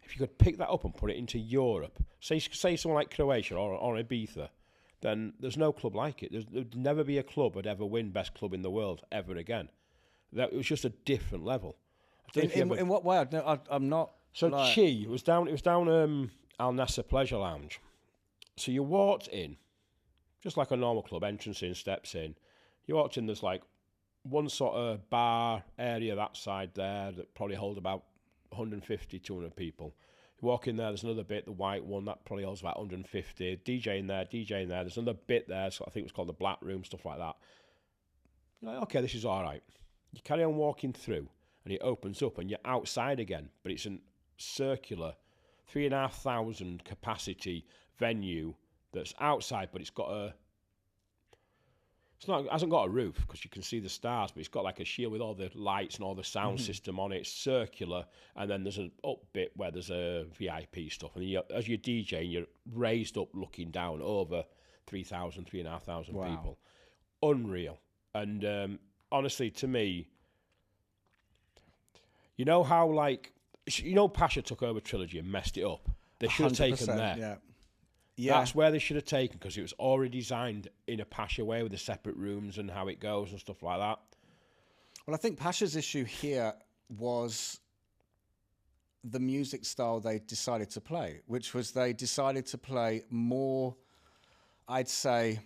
Speaker 2: if you could pick that up and put it into Europe, say someone like Croatia or Ibiza, then there's no club like it. There'd never be a club that'd ever win best club in the world ever again. It was just a different level.
Speaker 1: In what way? I'm not.
Speaker 2: So Chi, it was down Al Nasser Pleasure Lounge. So you walked in, just like a normal club, entrance in, steps in. You walked in, there's like one sort of bar area that side there that probably hold about 150, 200 people. You walk in there, there's another bit, the white one, that probably holds about 150. DJ in there. There's another bit there, so I think it was called the Black Room, stuff like that. You're like, okay, this is all right. You carry on walking through, and it opens up, and you're outside again, but it's a circular 3,500 capacity venue that's outside, but it hasn't got a roof because you can see the stars, but it's got like a shield with all the lights and all the sound system on it. It's circular, and then there's an up bit where there's a VIP stuff. And as you're DJing, you're raised up looking down over 3,500 people. unreal. And honestly, to me, you know how Pasha took over Trilogy and messed it up. They should have taken there.
Speaker 1: Yeah.
Speaker 2: That's where they should have taken, because it was already designed in a Pasha way with the separate rooms and how it goes and stuff like that.
Speaker 1: Well, I think Pasha's issue here was the music style they decided to play, which was they decided to play more, I'd say,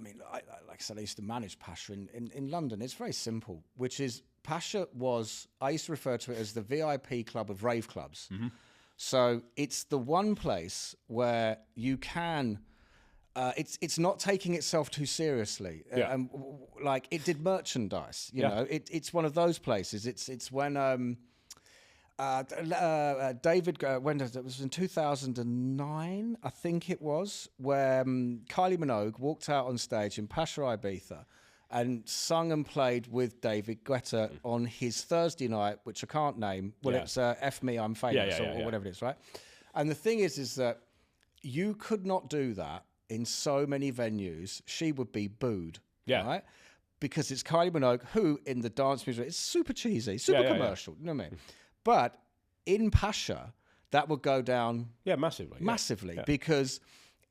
Speaker 1: like I said, I used to manage Pasha in London. It's very simple, which is Pasha was, I used to refer to it as the VIP club of rave clubs. Mm-hmm. So it's the one place where you can, it's not taking itself too seriously. And like it did merchandise, you know, it's one of those places. It's when David, when it was in 2009, I think it was, where Kylie Minogue walked out on stage in Pasha Ibiza and sung and played with David Guetta on his Thursday night, which I can't name. Well, it's F Me, I'm Famous, or whatever it is, right? And the thing is that you could not do that in so many venues. She would be booed, right? Because it's Kylie Minogue, who in the dance music, it's super cheesy, super commercial, you know what I mean? But in Pasha, that would go down massively, because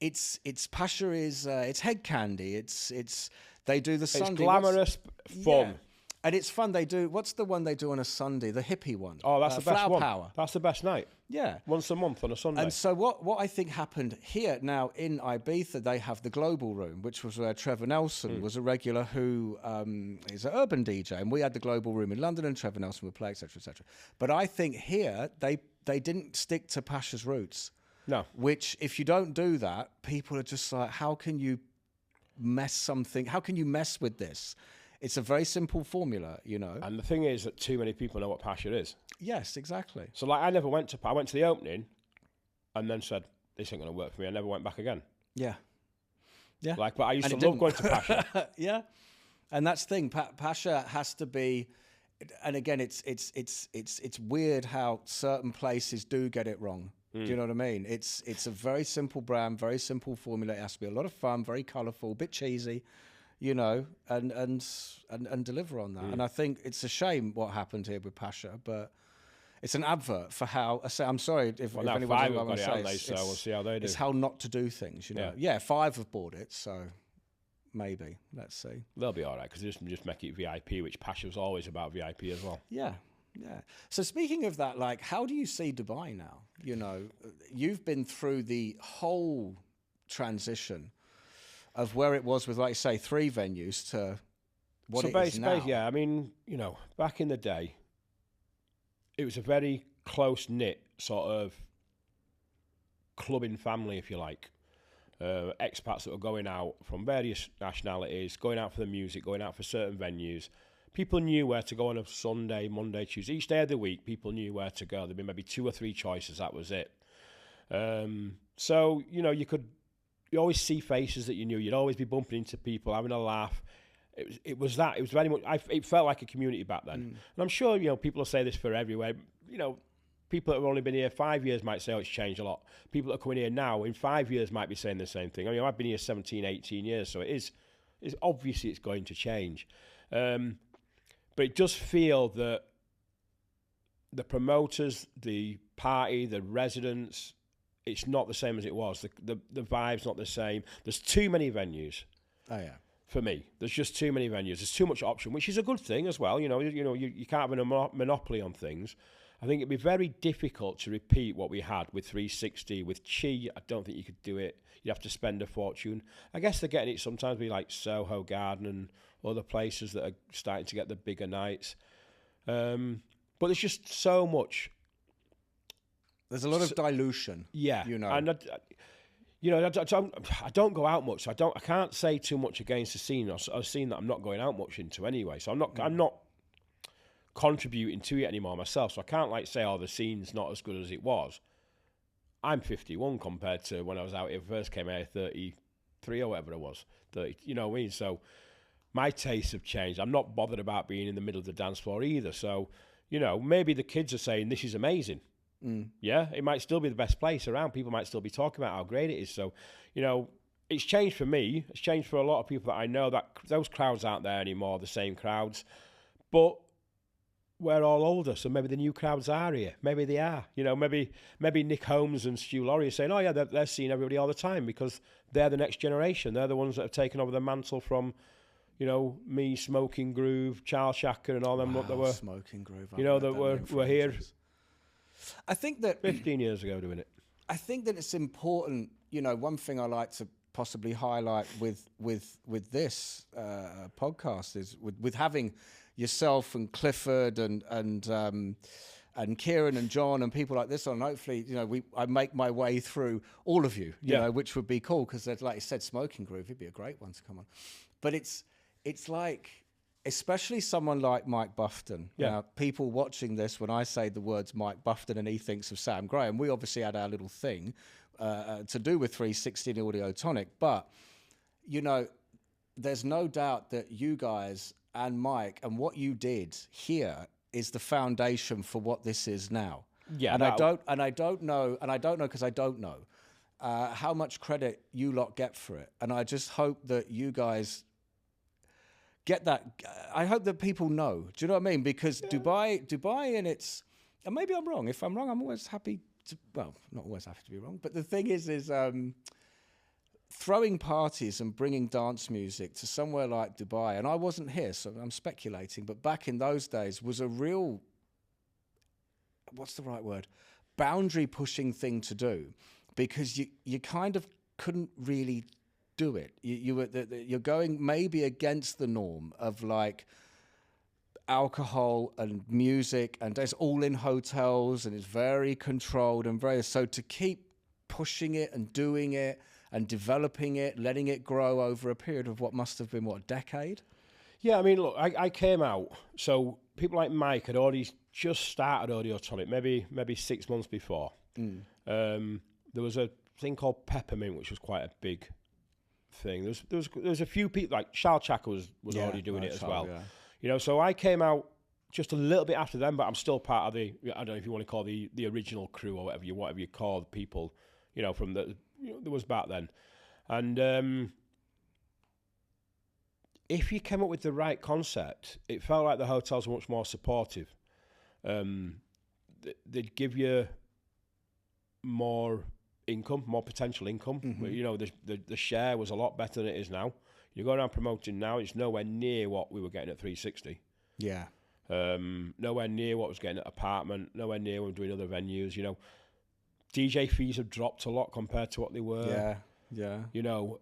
Speaker 1: it's Pasha is it's head candy. It's they do the Sunday.
Speaker 2: It's glamorous, fun,
Speaker 1: and it's fun. They do, what's the one they do on a Sunday? The hippie one.
Speaker 2: Oh, that's the best
Speaker 1: Flower
Speaker 2: one.
Speaker 1: Power.
Speaker 2: That's the best night.
Speaker 1: Yeah,
Speaker 2: once a month on a Sunday.
Speaker 1: And so what I think happened here now in Ibiza, they have the Global Room, which was where Trevor Nelson was a regular, who is an urban DJ, and we had the Global Room in London, and Trevor Nelson would play, etc., etc. But I think here they didn't stick to Pasha's roots.
Speaker 2: No.
Speaker 1: Which, if you don't do that, people are just like, how can you mess with this? It's a very simple formula, you know.
Speaker 2: And the thing is that too many people know what Pasha is.
Speaker 1: Yes, exactly.
Speaker 2: So like, I went to the opening and then said, this ain't going to work for me. I never went back again.
Speaker 1: Yeah. Yeah.
Speaker 2: Like, but I used to love going to Pasha.
Speaker 1: Yeah. And that's the thing. Pasha has to be, and again, it's weird how certain places do get it wrong. Do you know what I mean? It's a very simple brand, very simple formula. It has to be a lot of fun, very colourful, a bit cheesy, you know, and deliver on that. And I think it's a shame what happened here with Pasha, but it's an advert for how. I'm sorry if anyone's going to say,
Speaker 2: so we'll see how they do.
Speaker 1: It's how not to do things, you know. Yeah, 5 have bought it, so maybe. Let's see.
Speaker 2: They'll be all right, because they just make it VIP, which Pasha was always about VIP as well.
Speaker 1: Yeah. Yeah. So speaking of that, like, how do you see Dubai now? You know, you've been through the whole transition of where it was with, like you say, 3 venues to what it is now.
Speaker 2: Yeah, I mean, you know, back in the day, it was a very close-knit sort of clubbing family, if you like. Expats that were going out from various nationalities, going out for the music, going out for certain venues. People knew where to go on a Sunday, Monday, Tuesday. Each day of the week, people knew where to go. There'd be maybe 2 or 3 choices. That was it. So, you know, you always see faces that you knew. You'd always be bumping into people, having a laugh. It was very much, it felt like a community back then. And I'm sure, you know, people will say this for everywhere. You know, people that have only been here 5 years might say, oh, it's changed a lot. People that are coming here now, in 5 years, might be saying the same thing. I mean, I've been here 17, 18 years, so it's obviously it's going to change. But it does feel that the promoters, the party, the residents, it's not the same as it was. The vibe's not the same. There's too many venues.
Speaker 1: Oh, yeah.
Speaker 2: For me, there's just too many venues. There's too much option, which is a good thing as well. You can't have a monopoly on things. I think it'd be very difficult to repeat what we had with 360, with Chi. I don't think you could do it. You'd have to spend a fortune. I guess they're getting it sometimes with like Soho Garden and other places that are starting to get the bigger nights. But there's just so much.
Speaker 1: There's a lot of dilution.
Speaker 2: Yeah.
Speaker 1: You know.
Speaker 2: And I don't go out much. I can't say too much against the scene. A scene that I'm not going out much into anyway. So I'm not contributing to it anymore myself. So I can't like say, oh, the scene's not as good as it was. I'm 51 compared to when I was out here first came out 33 or whatever it was. 30, you know what I mean? So my tastes have changed. I'm not bothered about being in the middle of the dance floor either. So, you know, maybe the kids are saying this is amazing. Yeah, it might still be the best place around. People might still be talking about how great it is. So, you know, it's changed for me. It's changed for a lot of people that I know, that those crowds aren't there anymore, the same crowds. But we're all older, so maybe the new crowds are here. Maybe they are. You know, maybe Nick Holmes and Stu Laurie are saying, oh, yeah, they're seeing everybody all the time because they're the next generation. They're the ones that have taken over the mantle from, you know, me, Smoking Groove, Charles Shacker and all them that were...
Speaker 1: Smoking Groove.
Speaker 2: You know, that were here...
Speaker 1: I think that...
Speaker 2: 15 years ago doing it.
Speaker 1: I think that it's important, you know, one thing I like to possibly highlight with this podcast is with having yourself and Clifford and Kieran and John and people like this on. Hopefully, you know, I make my way through all of you, you know, which would be cool because, like you said, Smoking Groove, it'd be a great one to come on. But it's like, especially someone like Mike Buffton.
Speaker 2: Yeah.
Speaker 1: Now, people watching this, when I say the words Mike Buffton and he thinks of Sam Graham, we obviously had our little thing to do with 360 and Audio Tonic. But, you know, there's no doubt that you guys and Mike and what you did here is the foundation for what this is now.
Speaker 2: Yeah.
Speaker 1: And I don't know because I don't know how much credit you lot get for it. And I just hope that you guys get that. I hope that people know. Do you know what I mean? Because Dubai and its, and maybe I'm wrong. If I'm wrong, I'm always happy to, well, not always happy to be wrong. But the thing is throwing parties and bringing dance music to somewhere like Dubai, and I wasn't here, so I'm speculating, but back in those days was a real, what's the right word, boundary pushing thing to do, because you kind of couldn't really do it. You're going maybe against the norm of like alcohol and music, and it's all in hotels and it's very controlled and very, so to keep pushing it and doing it and developing it, letting it grow over a period of what must have been, a decade?
Speaker 2: Yeah, I mean, look, I came out, so people like Mike had already just started Audio Tonic, maybe 6 months before. There was a thing called Peppermint, which was quite a big thing. There was a few people, like Charles Chacker was already doing it as well. Yeah. You know, so I came out just a little bit after them, but I'm still part of the, I don't know if you want to call the original crew or whatever you call the people, you know, from the, you know, there was back then. And if you came up with the right concept, it felt like the hotels were much more supportive. They'd give you more income, more potential income. Mm-hmm. You know, the share was a lot better than it is now. You go around promoting now, it's nowhere near what we were getting at 360. Yeah. Nowhere near what was getting at Apartment, nowhere near when we were doing other venues, you know. DJ fees have dropped a lot compared to what they were. Yeah, yeah. You know,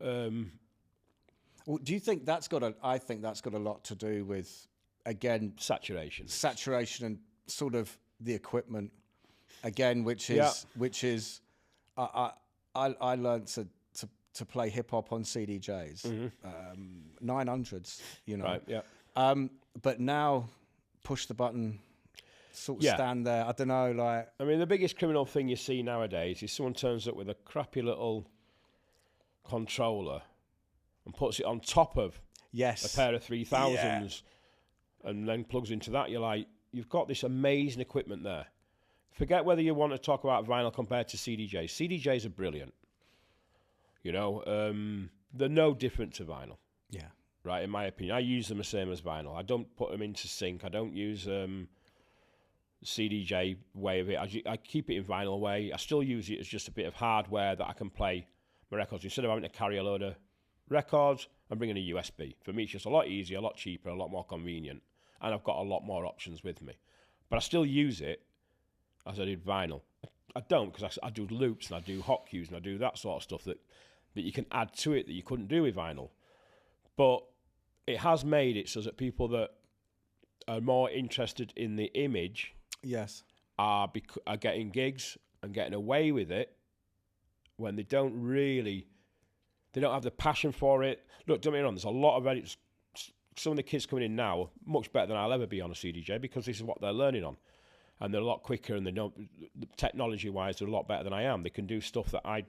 Speaker 1: well, do you think I think that's got a lot to do with, again, saturation and sort of the equipment, again, which is I learned to play hip hop on CDJs, 900s, you know. Right, yeah. But now, push the button, sort of stand there. I don't know, like.
Speaker 2: I mean, the biggest criminal thing you see nowadays is someone turns up with a crappy little controller and puts it on top of a pair of 3000s, and then plugs into that. You're like, you've got this amazing equipment there. Forget whether you want to talk about vinyl compared to CDJs. CDJs are brilliant. You know, they're no different to vinyl. Yeah. Right, in my opinion. I use them the same as vinyl. I don't put them into sync. I don't use CDJ way of it. I keep it in vinyl way. I still use it as just a bit of hardware that I can play my records. Instead of having to carry a load of records, I'm bringing a USB. For me, it's just a lot easier, a lot cheaper, a lot more convenient. And I've got a lot more options with me. But I still use it as I did vinyl. I don't, because I do loops and I do hot cues and I do that sort of stuff that you can add to it that you couldn't do with vinyl. But it has made it so that people that are more interested in the image are getting gigs and getting away with it when they don't have the passion for it. Look, don't get me wrong, there's a lot of edits. Some of the kids coming in now are much better than I'll ever be on a CDJ because this is what they're learning on. And they're a lot quicker, and they know, technology-wise, they're a lot better than I am. They can do stuff that I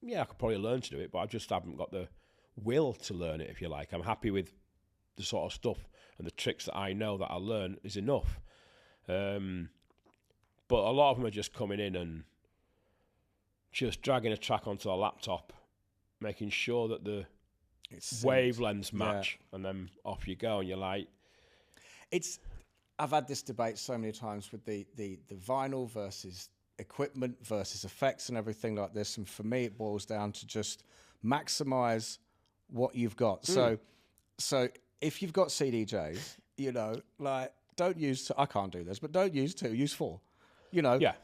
Speaker 2: could probably learn to do it, but I just haven't got the will to learn it, if you like. I'm happy with the sort of stuff and the tricks that I know that I'll learn is enough. But a lot of them are just coming in and just dragging a track onto a laptop, making sure that the
Speaker 1: It's
Speaker 2: wavelengths match, and then off you go, and you're like...
Speaker 1: I've had this debate so many times with the vinyl versus equipment versus effects and everything like this, and for me it boils down to just maximize what you've got. So if you've got CDJs, like, don't use I can't do this, but don't use 2, use 4.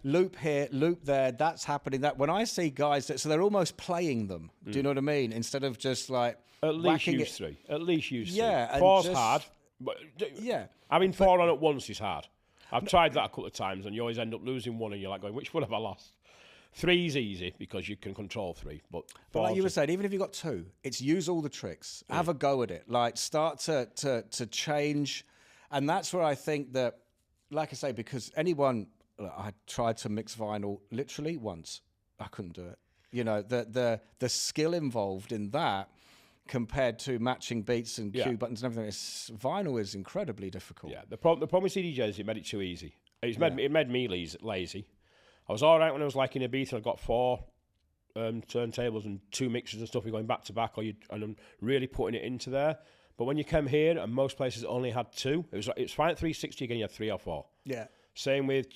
Speaker 1: Loop here, loop there, that's happening. That when I see guys so they're almost playing them, do you know what I mean, instead of just like
Speaker 2: at least use 3, at least use 3.
Speaker 1: Yeah,
Speaker 2: 4's hard, but having 4 on at once is hard. I've tried that a couple of times, and you always end up losing one, and you're like going, which one have I lost? 3's easy because you can control 3, but
Speaker 1: like you were saying, even if you've got 2, it's use all the tricks, have a go at it, like start to change. And that's where I think that, like I say, because I tried to mix vinyl literally once, I couldn't do it. The skill involved in that compared to matching beats and cue buttons and everything, vinyl is incredibly difficult.
Speaker 2: Yeah, the problem with CDJs is it made it too easy. It made me lazy. I was all right when I was like in Ibiza. I got 4 turntables and 2 mixers and stuff. You're going back to back, and I'm really putting it into there. But when you come here, and most places only had 2, it was fine at 360 again. You had 3 or 4. Yeah. Same with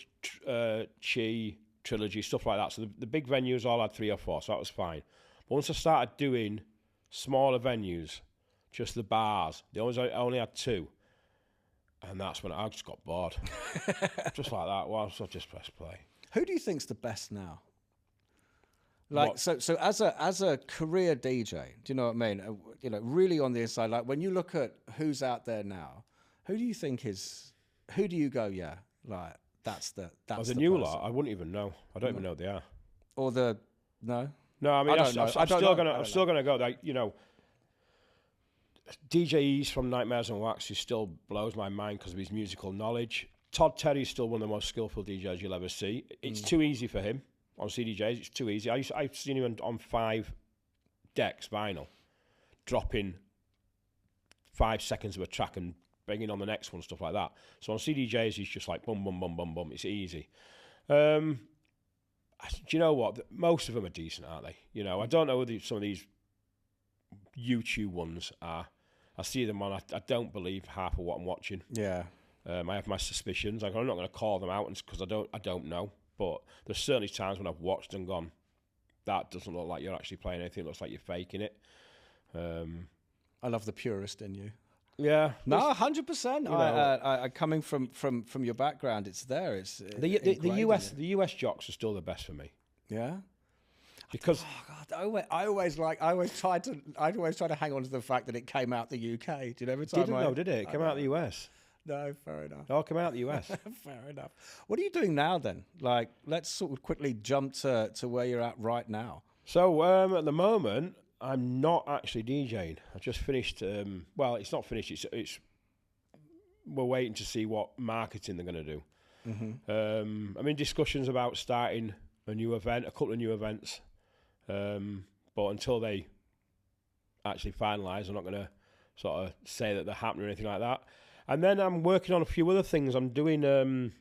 Speaker 2: Chi, Trilogy, stuff like that. So the big venues all had 3 or 4, so that was fine. But once I started doing smaller venues, just the bars, I only had 2. And that's when I just got bored. Just like that. Well, so I just press play.
Speaker 1: Who do you think's the best now? Like, so as a career DJ, do you know what I mean? Really on the inside, like when you look at who's out there now, who do you think who do you go, yeah, like that's the
Speaker 2: new lot, I wouldn't even know. I don't even know what they are.
Speaker 1: Or no?
Speaker 2: No, I mean, I'm still gonna go. Like, DJ Ease from Nightmares on Wax, he still blows my mind because of his musical knowledge. Todd Terry's still one of the most skillful DJs you'll ever see. It's too easy for him on CDJs. It's too easy. I've seen him on 5 decks vinyl, dropping 5 seconds of a track and bringing on the next one, stuff like that. So on CDJs, he's just like bum, bum, bum, bum, bum. It's easy. Do you know what? Most of them are decent, aren't they? I don't know whether some of these YouTube ones are. I see them on. I don't believe half of what I'm watching. Yeah. I have my suspicions. I'm not going to call them out because I don't know. But there's certainly times when I've watched and gone, that doesn't look like you're actually playing anything. It looks like you're faking it.
Speaker 1: I love the purist in you.
Speaker 2: Yeah.
Speaker 1: No, 100%. Coming from your background, it's there. It's
Speaker 2: the US jocks are still the best for me.
Speaker 1: Yeah.
Speaker 2: Because
Speaker 1: I always try to hang on to the fact that it came out the UK. Did you every time?
Speaker 2: Did it? It came out the US.
Speaker 1: No, fair enough.
Speaker 2: Oh, it came out the US.
Speaker 1: Fair enough. What are you doing now then? Like, let's sort of quickly jump to where you're at right now.
Speaker 2: So at the moment, I'm not actually DJing. I just finished. Well, it's not finished. It's we're waiting to see what marketing they're going to do. Mm-hmm. I'm in discussions about starting a couple of new events. But until they actually finalise, I'm not going to sort of say that they're happening or anything like that. And then I'm working on a few other things. I'm doing,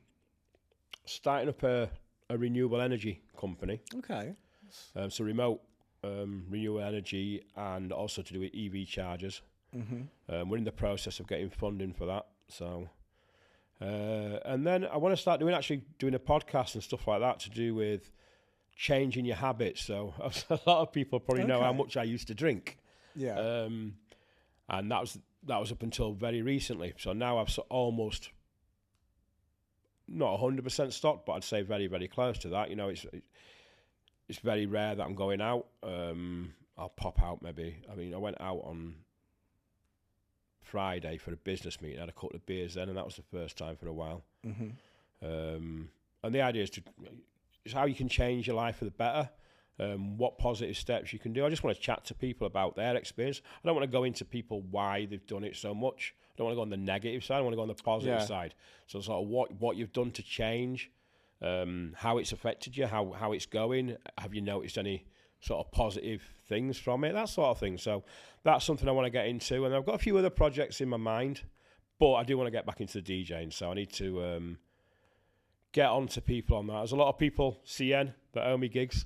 Speaker 2: starting up a renewable energy company.
Speaker 1: Okay.
Speaker 2: So remote renewable energy, and also to do with EV chargers. Mm-hmm. We're in the process of getting funding for that. So, and then I want to start doing a podcast and stuff like that to do with changing your habits. So a lot of people probably know how much I used to drink. Yeah. And that was up until very recently. So now I've almost not 100% stopped, but I'd say very, very close to that. It's very rare that I'm going out. I'll pop out maybe. I mean, I went out on Friday for a business meeting. I had a couple of beers then, and that was the first time for a while. Mm-hmm. And the idea is how you can change your life for the better. What positive steps you can do. I just want to chat to people about their experience. I don't want to go into people why they've done it so much. I don't want to go on the negative side. I want to go on the positive side. So sort of what you've done to change, how it's affected you, how it's going. Have you noticed any sort of positive things from it? That sort of thing. So that's something I want to get into. And I've got a few other projects in my mind, but I do want to get back into the DJing. So I need to get on to people on that. There's a lot of people, CN, that owe me gigs.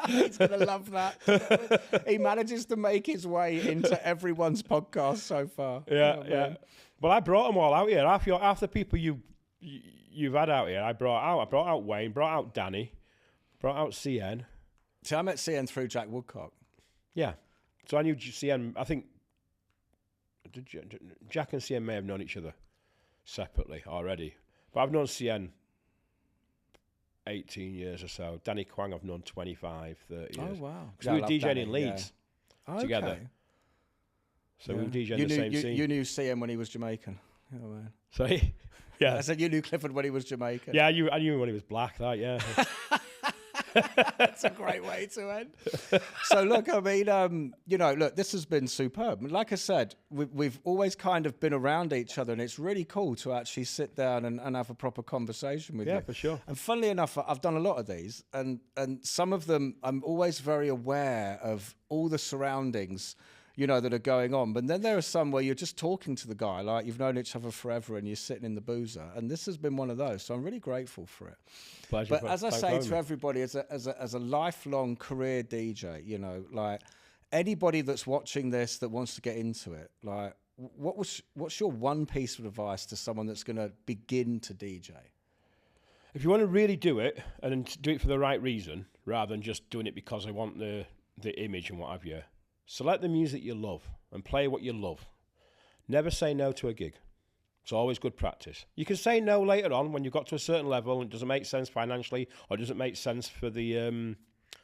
Speaker 1: He's going to love that. He manages to make his way into everyone's podcast so far.
Speaker 2: Yeah, yeah. But I brought them all out here. Half the people you've had out here, I brought out. I brought out Wayne, brought out Danny, brought out CN.
Speaker 1: See, I met CN through Jack Woodcock.
Speaker 2: Yeah. So I knew CN, I think Jack and CN may have known each other separately already. But I've known CN 18 years or so. Danny Kwang I've known 25, 30 years.
Speaker 1: Oh, wow.
Speaker 2: Because we were DJing in Leeds together.
Speaker 1: Okay.
Speaker 2: So we were DJing the same scene.
Speaker 1: You knew CM when he was Jamaican. Oh, man.
Speaker 2: Sorry? Yeah.
Speaker 1: I said you knew Clifford when he was Jamaican.
Speaker 2: Yeah, I knew him when he was black, that, yeah.
Speaker 1: That's a great way to end. So, look, I mean, look, this has been superb. Like I said, we've always kind of been around each other, and it's really cool to actually sit down and have a proper conversation with you.
Speaker 2: Yeah, for sure.
Speaker 1: And funnily enough, I've done a lot of these, and some of them I'm always very aware of all the surroundings, that are going on. But then there are some where you're just talking to the guy, like you've known each other forever and you're sitting in the boozer. And this has been one of those. So I'm really grateful for it.
Speaker 2: Pleasure.
Speaker 1: But as I say to everybody, as a lifelong career DJ, like anybody that's watching this that wants to get into it, like what's your one piece of advice to someone that's going to begin to DJ?
Speaker 2: If you want to really do it and do it for the right reason, rather than just doing it because I want the image and what have you, select the music you love and play what you love. Never say no to a gig. It's always good practice. You can say no later on when you've got to a certain level and it doesn't make sense financially or doesn't make sense for the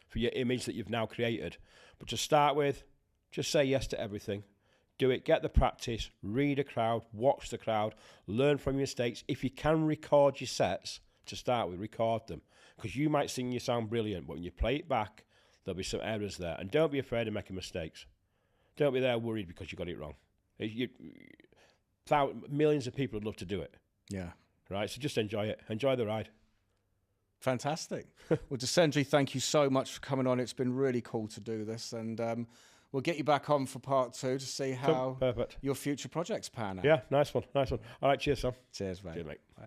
Speaker 2: for your image that you've now created. But to start with, just say yes to everything. Do it, get the practice, read a crowd, watch the crowd, learn from your mistakes. If you can record your sets to start with, record them. Because you might sing you sound brilliant, but when you play it back, there'll be some errors there. And don't be afraid of making mistakes. Don't be there worried because you got it wrong. Millions of people would love to do it.
Speaker 1: Yeah.
Speaker 2: Right? So just enjoy it. Enjoy the ride.
Speaker 1: Fantastic. Well, Da Sendri, thank you so much for coming on. It's been really cool to do this. And we'll get you back on for part 2 to see how
Speaker 2: Perfect.
Speaker 1: your future projects pan out.
Speaker 2: Yeah, nice one. Nice one. All right, cheers, Sam.
Speaker 1: Cheers, mate.
Speaker 2: Cheers, mate.
Speaker 1: Bye.